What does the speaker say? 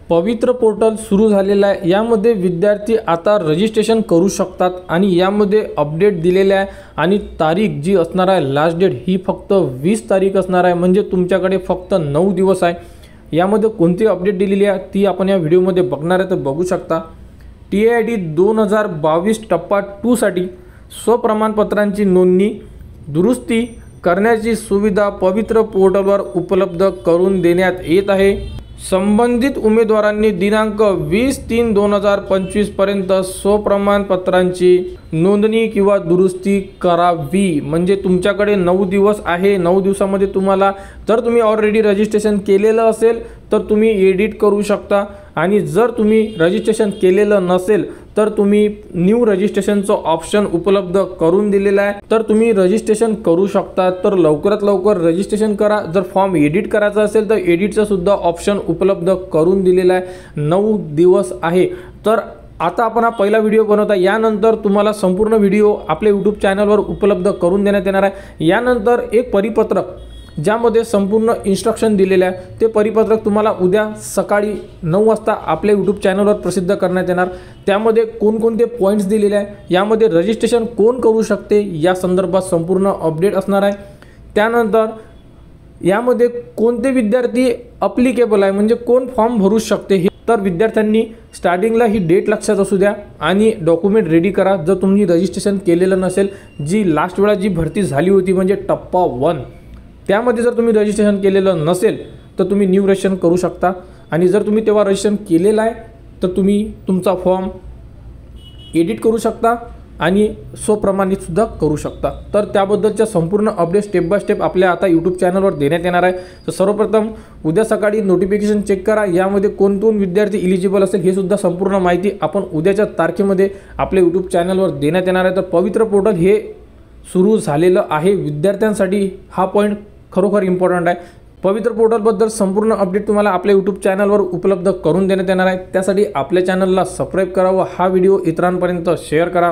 पवित्र पोर्टल सुरू झालेला आहे। यामध्ये विद्यार्थी आता रजिस्ट्रेशन करू शकतात आणि यामध्ये अपडेट दिलेले आहे आणि तारीख जी असणार आहे लास्ट डेट ही फक्त 20 तारीख असणार आहे, म्हणजे तुमच्याकडे फक्त 9 दिवस आहे। यामध्ये कोणती अपडेट दिलेली आहे ती आपण या व्हिडिओमध्ये बघणार आहे, तर बघू शकता। TID 2022 टप्पा 2 साठी स्वप्रमाणपत्रांची नोंदणी दुरुस्ती करण्याची सुविधा पवित्र पोर्टलवर उपलब्ध करून देण्यात येत आहे। संबंधित उमेदवारांनी दिनांक 20/3/2025 पर्यंत स्वप्रमाणपत्रांची नोंदणी किंवा दुरुस्ती करावी। म्हणजे तुमच्याकडे 9 दिवस आहे। 9 दिवसामध्ये तुम्हाला जर तुम्ही ऑलरेडी रजिस्ट्रेशन केलेलं असेल तर तुम्ही एडिट करू शकता आणि जर तुम्ही रजिस्ट्रेशन केलेलं नसेल तर तुम्ही न्यू रजिस्ट्रेशनचं ऑप्शन उपलब्ध करून दिलेलं आहे, तर तुम्ही रजिस्ट्रेशन करू शकता। तर लवकरात लवकर रजिस्ट्रेशन करा। जर फॉर्म एडिट करायचा असेल तर एडिटचं सुद्धा ऑप्शन उपलब्ध करून दिलेलं आहे। 9 दिवस आहे। तर आता आपण हा पहिला व्हिडिओ बनवता, यानंतर तुम्हाला संपूर्ण व्हिडिओ आपल्या यूट्यूब चॅनलवर उपलब्ध करून देण्यात येणार आहे। यानंतर एक परिपत्रक ज्यामध्ये संपूर्ण इन्स्ट्रक्शन दिलेले आहे ते परिपत्रक तुम्हाला उद्या सकाळी 9 वाजता आपल्या यूट्यूब चॅनलवर प्रसिद्ध करण्यात येणार। त्यामध्ये कोणकोणते पॉईंट्स दिलेले आहे, यामध्ये रजिस्ट्रेशन कोण करू शकते या संदर्भात संपूर्ण अपडेट असणार आहे। त्यानंतर यामध्ये कोणते विद्यार्थी अप्लिकेबल आहे, म्हणजे कोण फॉर्म भरू शकते हे, तर विद्यार्थ्यांनी स्टार्टिंगला ही डेट लक्षात असू द्या आणि डॉक्युमेंट रेडी करा। जर तुम्ही रजिस्ट्रेशन केलेलं नसेल, जी लास्ट वेळा जी भरती झाली होती म्हणजे टप्पा 1 त्यामध्ये जर तुम्ही रजिस्ट्रेशन केलेलं नसेल तर तुम्ही न्यू रजिस्ट्रेशन करू शकता आणि जर तुम्ही तेव्हा रजिस्ट्रेशन केलेलं आहे तर तुम्ही तुमचा फॉर्म एडिट करू शकता आणि स्वप्रमाणित सुद्धा करू शकता। तर त्याबद्दलच्या संपूर्ण अपडेट स्टेप बाय स्टेप आपल्या आता यूट्यूब चॅनलवर देण्यात येणार आहे। तर सर्वप्रथम उद्या सकाळी नोटिफिकेशन चेक करा, यामध्ये कोण विद्यार्थी इलिजिबल असेल हे सुद्धा संपूर्ण माहिती आपण उद्याच्या तारखेमध्ये आपल्या यूट्यूब चॅनलवर देण्यात येणार आहे। तर पवित्र पोर्टल हे सुरू झालेलं आहे विद्यार्थ्यांसाठी, हा पॉईंट खरोखर इम्पॉर्टंट आहे। पवित्र पोर्टलबद्दल संपूर्ण अपडेट तुम्हाला आपल्या यूट्यूब चॅनलवर उपलब्ध करून देण्यात येणार आहे। त्यासाठी आपल्या चॅनलला सबस्क्राईब करा व हा व्हिडिओ इतरांपर्यंत शेअर करा।